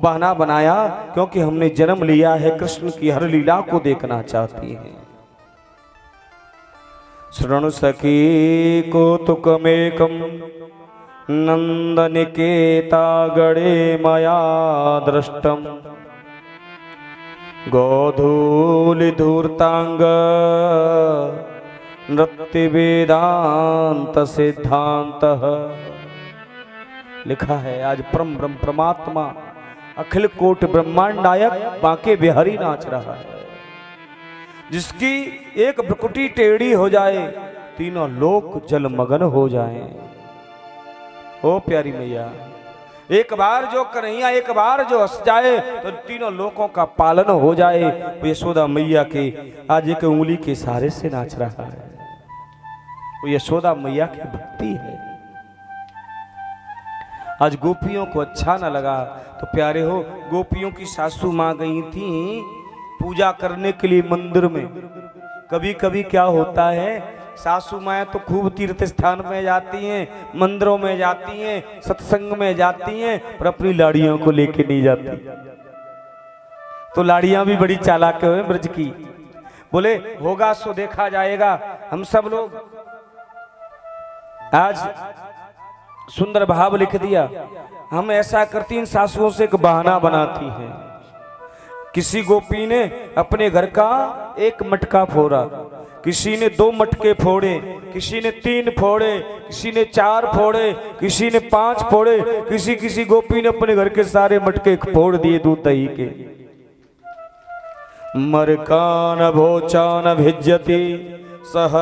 बहाना बनाया क्योंकि हमने जन्म लिया है, कृष्ण की हर लीला को देखना चाहती हैं। शृणु सखी कौतुकमेकं नंदनिकेता गणे मया दृष्टम गोधूलिधूर्तांग नृत्य वेदांत सिद्धांत। लिखा है आज परम ब्रह्म परमात्मा अखिल कोट ब्रह्मांड नायक बांके बिहारी नाच रहा है, जिसकी एक भ्रुकुटी टेढ़ी हो जाए तीनों लोक जलमग्न हो जाएं। ओ प्यारी मैया, एक बार जो कन्हैया एक बार जो हंस जाए तो तीनों लोकों का पालन हो जाए। वो यशोदा मैया के आज एक उंगली के सहारे से नाच रहा है। वो यशोदा मैया की भक्ति है। आज गोपियों को अच्छा न लगा तो प्यारे हो, गोपियों की सासू माँ गई थी पूजा करने के लिए मंदिर में। कभी कभी क्या होता है, सासू माँ तो खूब तीर्थ स्थान में जाती हैं, मंदिरों में जाती हैं, सत्संग में जाती हैं, पर अपनी लाड़ियों को लेके नहीं जाती। तो लाड़ियां भी बड़ी चालाक है ब्रज की। बोले होगा सो देखा जाएगा। हम सब लोग आज सुंदर भाव लिख दिया। हम ऐसा करती इन सासुओं से एक बहाना बनाती हैं। किसी गोपी ने अपने घर का एक मटका फोड़ा, किसी ने 2 मटके फोड़े, किसी ने 3 फोड़े, किसी ने 4 फोड़े, किसी ने 5 फोड़े, किसी गोपी ने अपने घर के सारे मटके फोड़ दिए दूध दही के। मरकान भोचान भिज्यति सह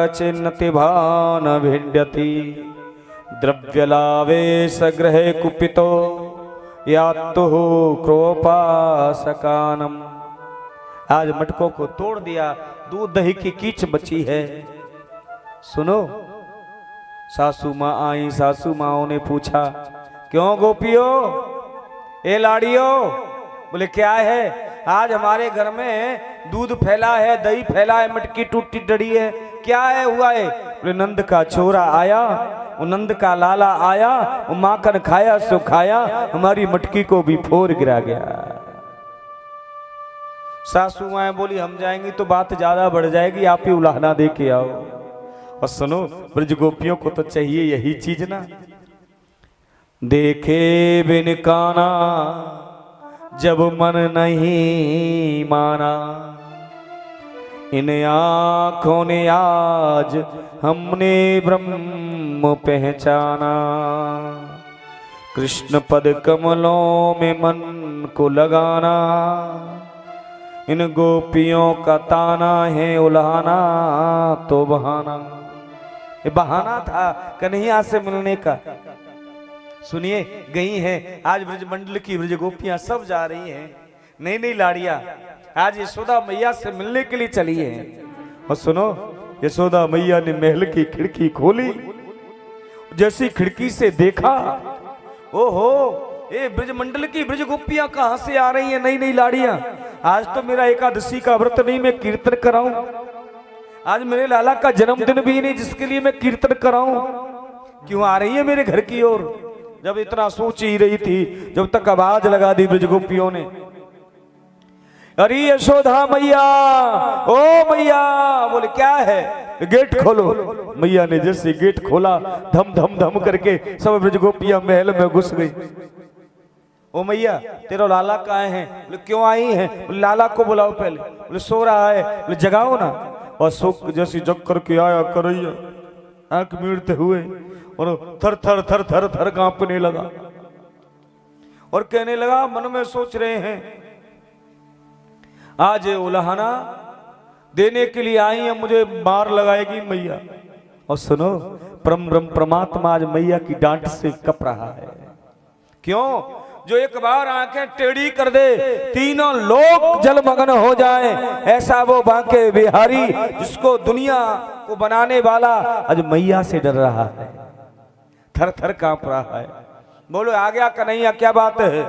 चिन्नति भान भिड्यति द्रव्यलावेश ग्रहे कुपितो यातु क्रोपासकानम। आज मटकों को तोड़ दिया, दूध दही की कीच बची है। सुनो, सासू माँ आई, सासू माओ ने पूछा क्यों गोपियों, ए लाड़ियों? बोले क्या है? आज हमारे घर में दूध फैला है, दही फैला है, मटकी टूटी डड़ी है, क्या है हुआ है? बोले नंद का छोरा आया, वो नंद का लाला आया, वो माखन खाया सो खाया, हमारी मटकी को भी फोड़ गिरा गया। सासू माँ बोली हम जाएंगी तो बात ज्यादा बढ़ जाएगी, आप ही उलाहना दे के आओ। और सुनो, ब्रज गोपियों को तो चाहिए यही चीज ना। देखे बिन काना जब मन नहीं माना, इन आँखों ने आज हमने ब्रह्म पहचाना। कृष्ण पद कमलों में मन को लगाना, इन गोपियों का ताना है उल्हाना तो बहाना। ये बहाना था कन्हैया से मिलने का। सुनिए, गई हैं आज ब्रज मंडल की ब्रज गोपियां सब जा रही हैं, नई नई लाड़ियां आज यशोदा मैया से मिलने के लिए चली हैं। और सुनो, यशोदा मैया ने महल की खिड़की खोली, जैसी खिड़की से देखा, ओहो ये ब्रज मंडल की ब्रज गोपियां कहां से आ रही हैं, नई नई लाड़ियां। आज तो मेरा एकादशी का व्रत नहीं, मैं कीर्तन कराऊं। आज मेरे लाला का जन्मदिन भी नहीं जिसके लिए मैं कीर्तन कराऊं। क्यों आ रही है मेरे घर की ओर? जब इतना सोच ही रही थी, जब तक आवाज लगा दी ब्रज गोपियों ने, अरे यशोदा मैया, ओ मैया। बोले क्या है? गेट खोलो। मैया ने जैसे गेट खोला, धम धम धम करके सब ब्रज गोपियां महल में घुस गई। ओ मैया, तेरा लाला कहाँ है? बोले क्यों आई है? बोले लाला को बुलाओ पहले। बोले सो रहा है। बोले जगाओ ना। और सो जैसी जग करके आया करैया, आंख मीड़ते हुए और थर थर थर थर थर कांपने लगा और कहने लगा, मन में सोच रहे हैं आज उल्हाना देने के लिए आई है, मुझे मार लगाएगी मैया। और सुनो, परम ब्रह्म परमात्मा आज मैया की डांट से कप रहा है। क्यों? जो एक बार आंखें टेढ़ी कर दे तीनों लोग जलमग्न हो जाए, ऐसा वो बांके बिहारी जिसको दुनिया को बनाने वाला आज मैया से डर रहा है, थर थर कांप रहा है। बोलो आ गया कन्हैया, क्या बात है?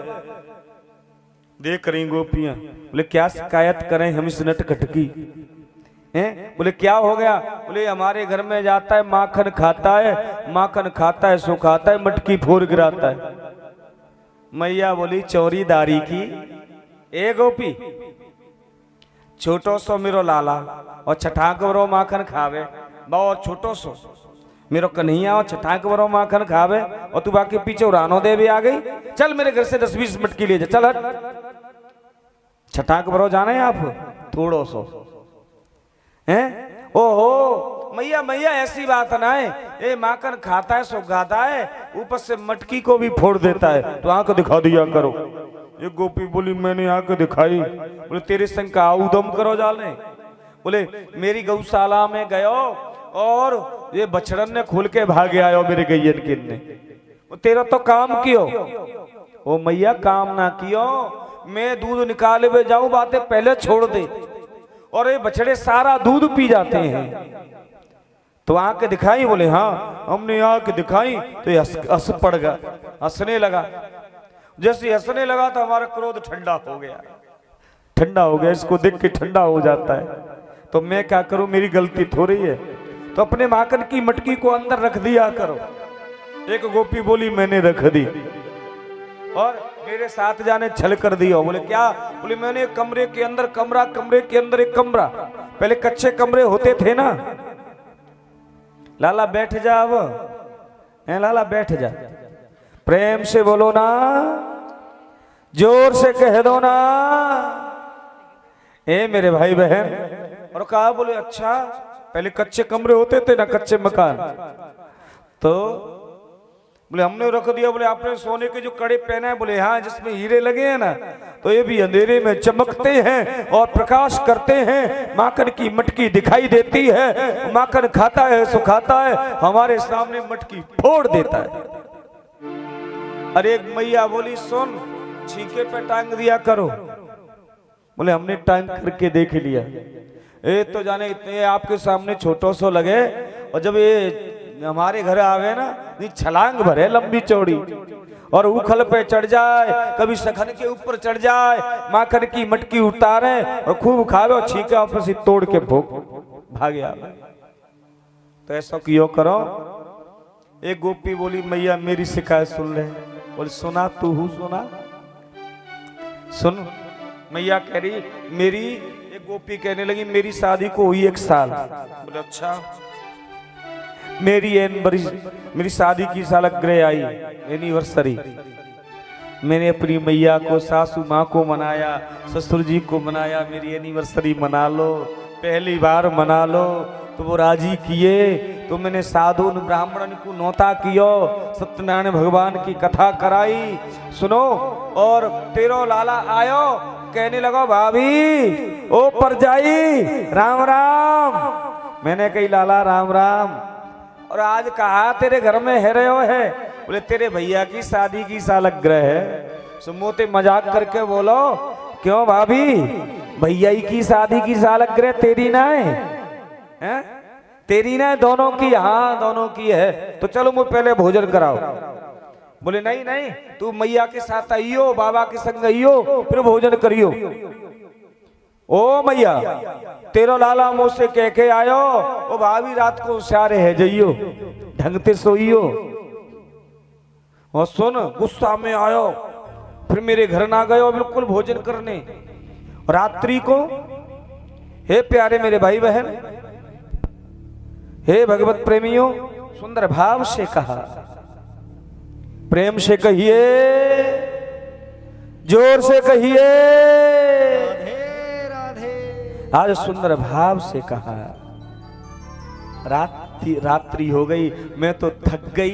देख रही गोपियां। बोले क्या शिकायत करें हम इस नटखट की? बोले क्या हो गया? बोले हमारे घर में जाता है, माखन खाता है, माखन खाता है सो खाता है, मटकी फोड़ गिराता है। मैया बोली चोरीदारी की। ए गोपी छोटो सो मेरो लाला और छठाक बरो माखन खावे, बहुत छोटो सो मेरो कन्हैया और छठाक बरो माखन खावे, और तू बाकी पीछे रानो देवी आ गई। चल मेरे घर से 10-20 मटकी ले जा, चल हट। छठाक बरो जाने हैं आप थोड़ो सो हैं। ओहो मैया मैया ऐसी बात ना है, ए माखन खाता है सो गाता है, ऊपर से मटकी को भी फोड़ देता है, तो आंख दिखा दिया करो। ये गोपी बोली मैंने आंख दिखाई। बोले तेरे संग का उदम करो जाने। बोले मेरी गौशाला में गयो और ये बछड़न ने खोल के भागे आयो मेरे गैयन किन ने, तेरा तो काम कियो। ओ मैया काम ना कियो, मैं दूध निकाले हुए जाऊं बातें पहले छोड़ दे, और ये बछड़े सारा दूध पी जाते हैं। तो आंख दिखाई? बोले हाँ हमने आंख दिखाई। तो ये हंस पड़ गया, हंसने लगा। जैसे हंसने लगा तो हमारा क्रोध ठंडा हो गया, ठंडा हो गया, इसको देख के ठंडा हो जाता है। तो मैं क्या करूं, मेरी गलती थोड़ी है, तो अपने माखन की मटकी को अंदर रख दिया करो। एक गोपी बोली मैंने रख दी और मेरे साथ जाने छल कर दिया। बोले क्या? बोले मैंने एक कमरे के अंदर कमरा, कमरे के अंदर एक कमरा, पहले कच्चे कमरे होते थे ना। लाला बैठ जा, अब लाला बैठ जा, प्रेम से बोलो ना, जोर से कह दो ना, ए मेरे भाई बहन। और कहा बोले अच्छा पहले कच्चे कमरे होते थे ना, कच्चे मकान, तो बोले हमने रख दिया। बोले आपने सोने के जो कड़े पहना है? बोले हाँ जिसमें हीरे लगे हैं ना, तो ये भी अंधेरे में चमकते हैं और प्रकाश करते हैं। माखन की मटकी दिखाई देती है, माखन खाता है सुखाता है, हमारे सामने मटकी फोड़ देता है। अरे एक मैया बोली सुन, छीके पे टांग दिया करो। बोले हमने टांग करके देख लिया, ये तो जाने इतने आपके सामने छोटो सो लगे, और जब ये हमारे घर आवे ना, ये छलांग भरे लंबी चौड़ी, और उखल पे चढ़ जाए, कभी सखन के ऊपर चढ़ जाए, माखन की मटकी उतारे और खूब खावे, और छीका ऊपर से तोड़ के भोग भागे आवे। तो ऐसा क्यों करो? एक गोपी बोली मैया मेरी शिकायत सुन ले। बोले सुना, तू हूँ सुना, सुन। मैया कह रही मेरी, एक गोपी कहने लगी मेरी शादी को हुई 1 साल। बोले अच्छा। मेरी शादी की सालगिरह आई, एनिवर्सरी। मैंने अपनी मैया को, सासू माँ को मनाया, ससुर जी को मनाया, मेरी एनिवर्सरी मना लो, पहली बार मना लो। तो वो राजी किए, तो मैंने साधु ब्राह्मण को नौता कियो, सत्यनारायण भगवान की कथा कराई। सुनो, और तेरो लाला आयो, कहने लगा भाभी ओ परजाई राम राम। मैंने कही लाला राम राम, और आज कहा तेरे घर में है रहे हो है? बोले तेरे भैया की शादी की सालगिरह है। सुमोते मजाक करके बोलो क्यों भाभी, भैया की शादी की सालगिरह तेरी ना है? तेरी ना है? दोनों की? हाँ दोनों की है। तो चलो मुझे पहले भोजन कराओ। बोले नहीं नहीं, तू मैया के साथ आइयो, बाबा के संग आइयो, फिर भोजन करियो। ओ मैया तेरो लाला मुझसे कह के आयो, ओ भाभी रात को सारे है जइयो, ढंग से सोइयो। और सुन, गुस्सा में आयो, फिर मेरे घर ना गयो बिल्कुल भोजन करने। रात्रि को हे प्यारे मेरे भाई बहन, हे भगवत प्रेमियों, सुंदर भाव से कहा, प्रेम से कहिए, जोर से कहिए, आज सुंदर भाव से कहा। रात्रि हो गई, मैं तो थक गई,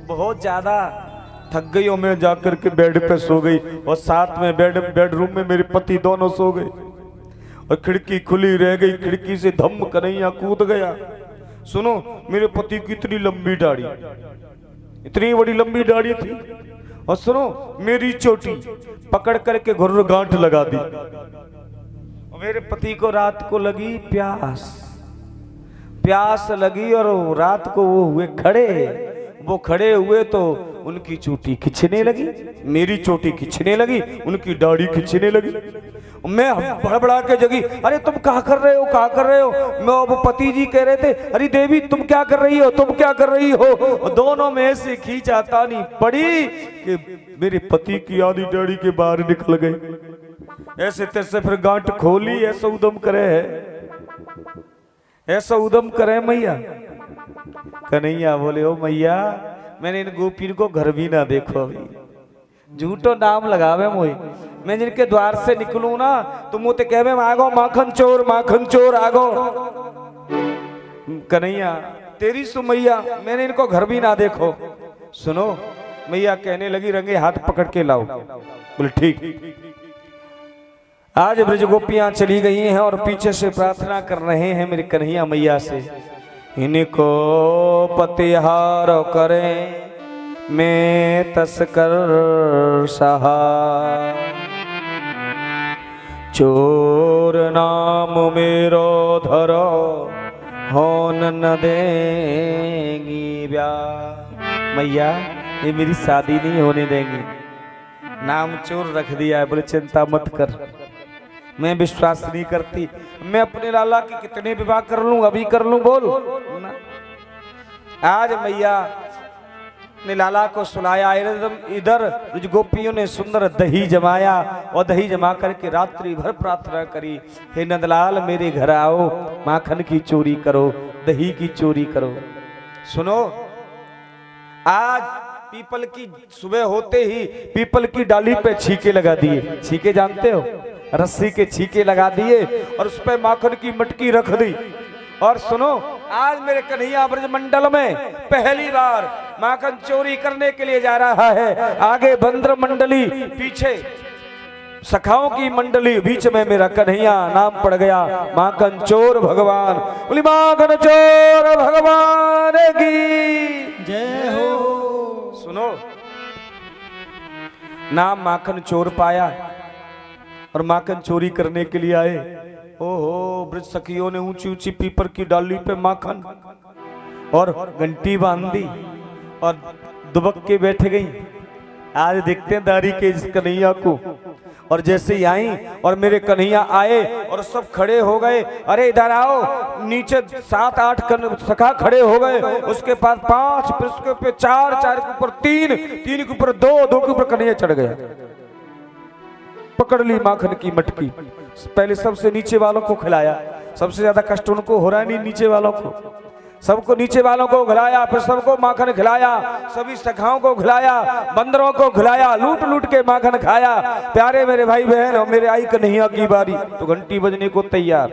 बहुत ज्यादा थक गई, और मैं जाकर के बेड पे सो गई, और साथ में बेडरूम में मेरे पति दोनों सो गए, और खिड़की खुली रह गई, खिड़की से धम कन्हैया कूद गया। सुनो, मेरे पति की इतनी लंबी दाढ़ी, इतनी बड़ी लंबी दाढ़ी थी, और सुनो मेरी चोटी पकड़ करके घुर्र गांठ लगा दी। मेरे पति को रात को लगी प्यास लगी, और रात को वो खड़े हुए तो उनकी चोटी खिंचने लगी, मेरी चोटी खिंचने लगी, उनकी दाढ़ी खिंचने लगी। मैं बड़बड़ा के जगी, अरे तुम क्या कर रहे हो, क्या कर रहे हो। मैं वो पति जी कह रहे थे, अरे देवी तुम क्या कर रही हो, तुम क्या कर रही हो। दोनों में से खींचाता नहीं पड़ी कि मेरे पति की आधी डाड़ी के बाहर निकल गई। ऐसे तैसे फिर गांठ खोली, ऐसा उदम करे है, ऐसा उदम करे मैया। कन्हैया बोले, ओ मैया मैंने इन गोपी को घर भी ना देखो, अभी झूठो नाम लगावे मोई। मैं जिनके द्वार से निकलूं ना तो मुँह ते कहवे आगो माखन चोर आगो। कन्हैया तेरी सुमैया, मैंने इनको घर भी ना देखो। सुनो मैया कहने लगी, रंगे हाथ पकड़ के लाओ। बोले ठीक। आज ब्रज गोपियां चली गई हैं और पीछे से प्रार्थना कर रहे हैं मेरी कन्हैया मैया से, इनको पतिहार करें मैं तस्कर सहा, चोर नाम मेरो धरो होन न देंगी ब्याह। मैया ये मेरी शादी नहीं होने देंगी, नाम चोर रख दिया है। बोले चिंता मत कर, मैं विश्वास नहीं करती। मैं अपने लाला के कितने विवाह कर लूं, अभी कर लूं बोल ना। आज मैया ने लाला को सुलाया, इधर गोपियों ने सुंदर दही जमाया और दही जमा करके रात्रि भर प्रार्थना करी, हे नंदलाल मेरे घर आओ, माखन की चोरी करो, दही की चोरी करो। सुनो आज पीपल की सुबह होते ही पीपल की डाली पे छीके लगा दिए। छीके जानते हो, रस्सी के छीके लगा दिए और उस पर माखन की मटकी रख दी। और सुनो आज मेरे कन्हैया ब्रज मंडल में पहली बार माखन चोरी करने के लिए जा रहा है। आगे बंद्र मंडली, पीछे सखाओं की मंडली, बीच में मेरा कन्हैया नाम पड़ गया माखन चोर भगवान। बोली माखन चोर भगवान की जय हो। सुनो नाम माखन चोर पाया और माखन चोरी करने के लिए आए। ओहो ब्रज सखियों ने ऊंची ऊंची पीपर की डाली पे माखन और घंटी बांध दी और दुबक के बैठ गई। आज देखते हैं दारी के इस कन्हैया को। और जैसे ही आई और मेरे कन्हैया आए और सब खड़े हो गए, अरे इधर आओ। नीचे 7-8 सखा खड़े हो गए, उसके पास 5, फिर उसके ऊपर 4, 4 के ऊपर 3, 3 के ऊपर 2, 2 के ऊपर कन्हैया चढ़ गया। पकड़ ली माखन की मटकी, पहले सबसे नीचे वालों को खिलाया। सबसे ज्यादा कष्ट उनको हो रहा है, नहीं नीचे वालों को। सबको नीचे वालों को खिलाया, फिर सबको माखन खिलाया, सभी सखाओं को खिलाया, बंदरों को खिलाया, लूट लूट के माखन खाया। प्यारे मेरे भाई बहन, और मेरे आई कन्हैया की बारी तो घंटी बजने को तैयार।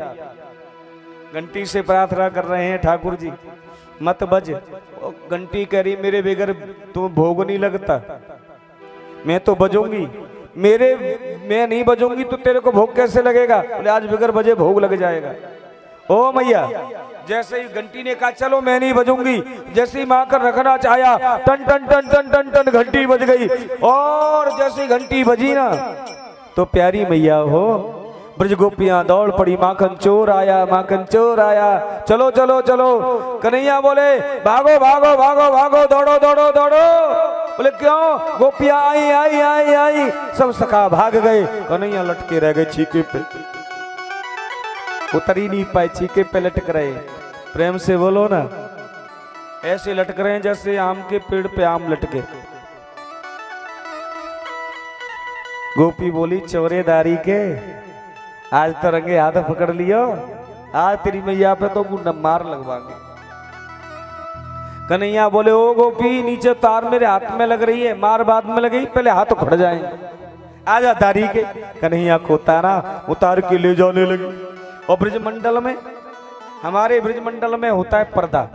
घंटी से प्रार्थना कर रहे हैं, ठाकुर जी मत बज। घंटी कह रही मेरे बगैर तो भोग नहीं लगता, मैं तो बजूंगी। मैं नहीं बजूंगी तो तेरे को भोग कैसे लगेगा। बोले आज बगैर बजे भोग लग जाएगा। ओ मैया जैसे ही घंटी ने कहा चलो मैं नहीं बजूंगी, जैसे ही माखन रखना चाहा टन टन टन टन टन टन घंटी बज गई। और जैसे ही घंटी बजी ना तो प्यारी मैया हो ब्रज गोपियां दौड़ पड़ी, माखन चोर आया, माखन चोर आया, चलो चलो चलो। कन्हैया बोले भागो भागो भागो भागो, दौड़ो दौड़ो दौड़ो। बोले क्यों? गोपियां आई आई आई आई, सब सखा भाग गए। कन्हैया लटके रह गए छीके पे, उतर ही नहीं पाए, छीके पे लटक रहे। प्रेम से बोलो ना, ऐसे लटक रहे हैं जैसे आम के पेड़ पे आम लटके। गोपी बोली चौरेदारी के आज तो रंगे हाथ पकड़ लियो, आज तेरी मैया पे तो मार लगवाएंगे। कन्हैया बोले ओ गोपी नीचे तार मेरे हाथ में लग रही है, मार बाद में लगेगी, पहले हाथ उखड़ जाएंगे। आजा दारी के। कन्हैया को उतारा, उतार के ले जाने लगी। और ब्रजमंडल में, हमारे ब्रजमंडल में होता है पर्दा।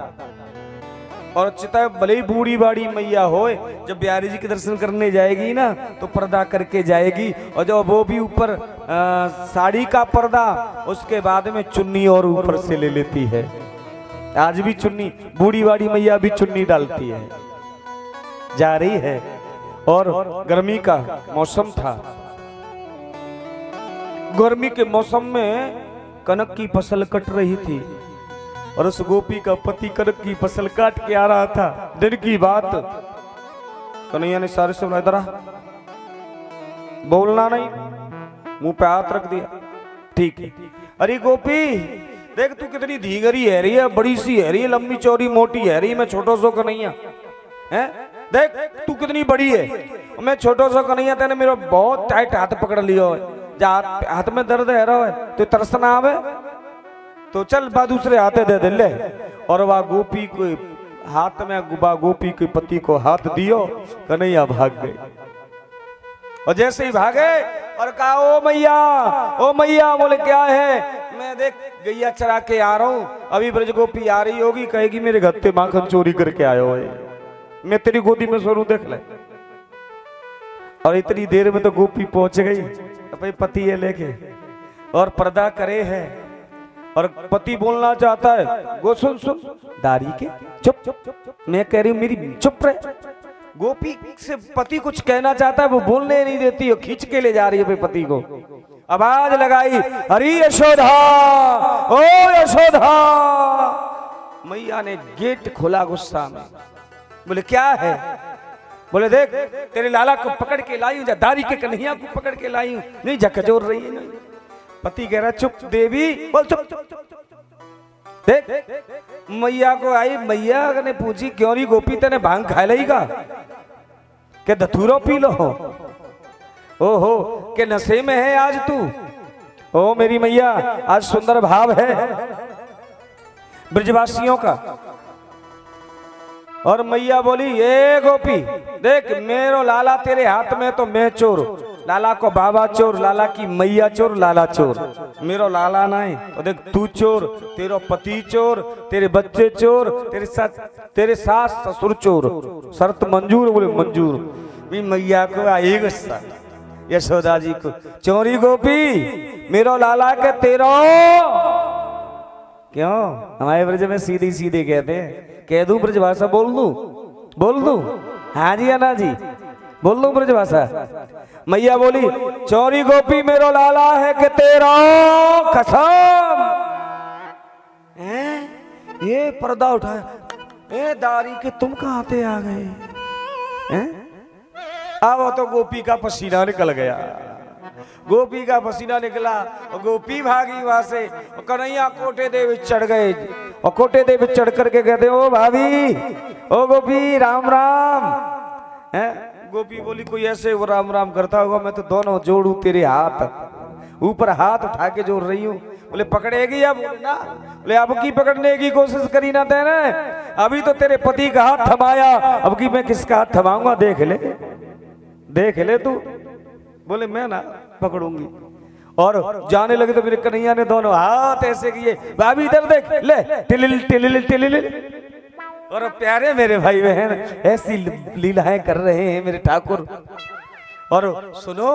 और चिता भले ही बूढ़ी बाड़ी मैया हो, जब बिहारी जी के दर्शन करने जाएगी ना तो पर्दा करके जाएगी। और जब वो भी ऊपर साड़ी का पर्दा, उसके बाद में चुन्नी और ऊपर से ले लेती है। आज भी चुन्नी, बूढ़ी बाड़ी मैया भी चुन्नी डालती है, जा रही है। और गर्मी का मौसम था, गर्मी के मौसम में कनक की फसल कट रही थी और उस गोपी का पति कनक की फसल काट के आ रहा था। दिन की बात, कन्हैया ने सारे से इधर बोलना नहीं, मुंह पे हाथ रख दिया, ठीक है। अरे गोपी देख तू कितनी धीगरी है रही है, बड़ी सी है रही है, लंबी चौड़ी मोटी है रही, मैं छोटो सो कन्हैया है। देख तू कितनी बड़ी है, मैं छोटो सो कन्हैया, तेने मेरा बहुत टाइट हाथ पकड़ लियो है, जा हाथ में दर्द है रहा है, तो तरस ना आवे तो चल बा दूसरे हाथे दे दे ले। और वह गोपी को हाथ में गोपी के पति को हाथ दियो, कन्हैया भाग गए। और जैसे ही भागे और कहा ओ मैया, ओ मैया। बोले क्या है? मैं देख गैया चरा के आ रहा हूं, अभी ब्रज गोपी आ रही होगी, कहेगी मेरे घर से माखन चोरी करके आयो है, मैं तेरी गोदी में सो देख ले। और इतनी देर में तो गोपी पहुंच गई अपने पति है लेके, और पर्दा करे है, और पति बोलना चाहता है, गो सुन सुन दारी के चुप, मैं कह रही हूं मेरी चुप रहे। गोपी से पति कुछ कहना चाहता है, वो बोलने नहीं देती, खींच के ले जा रही है अपने पति को। आवाज लगाई, अरे यशोदा, ओ यशोदा। मैया ने गेट खोला गुस्सा में, बोले क्या है? बोले देख तेरे लाला को पकड़ के लाई हूं, दारी के कन्हैया को पकड़ के लाई हूं, नहीं झकझोर रही है। नहीं। पति कह रहा चुप देवी, बोल चुप। देख मैया को आई, मैया ने पूछी क्यों नहीं गोपी तेने भांग खा लेगा के धतूरो पी लो, ओहो के नशे में है आज तू? ओ मेरी मैया आज सुंदर भाव है ब्रजवासियों का। और मैया बोली ए गोपी देख मेरो लाला तेरे हाथ में तो मैं चोर, लाला को बाबा चोर, लाला की मैया चोर, लाला चोर, मेरो लाला नहीं। तो देख तू चोर, तेरा पति चोर, तेरे बच्चे चोर, तेरे सास ससुर चोर, शर्त मंजूर? बोले मंजूर। मैया को आई गुस्सा, यशोदा जी को, चोरी गोपी मेरो लाला के तेरो क्यों? हमारे ब्रज में सीधे सीधे कहते हैं, कह दू ब्रजभाषा, बोल दू हाँ जी या ना जी, बोल दू ब्रजभाषा। मैया बोली चोरी गोपी मेरो लाला है कि तेरा कसम। ये पर्दा उठाया, ए दारी के तुम कहां से आ गए? अब तो गोपी का पसीना निकल गया, गोपी का पसीना निकला और गोपी भागी वहां से। कन्हैया कोटे देव चढ़ गए, और कोटे देव चढ़ करके कहते ओ भाभी, ओ गोपी राम राम। है गोपी बोली कोई ऐसे वो राम राम करता होगा, मैं तो दोनों जोड़ू तेरे हाथ, ऊपर हाथ उठा के जोड़ रही हूँ। बोले पकड़ेगी अब ना? बोले अब की पकड़ने की कोशिश करी ना तेने, अभी तो तेरे पति का हाथ थमाया, अब की मैं किसका हाथ थमाऊंगा देख ले तू। बोले मैं ना पकड़ूंगी। और जाने लगे तो मेरे कन्हैया ने दोनों हाथ ऐसे किए, भाभी इधर देख ले, टिलिल टिलिल टिलिल। और प्यारे मेरे भाई बहन ऐसी लीलाएं कर रहे हैं मेरे ठाकुर। और सुनो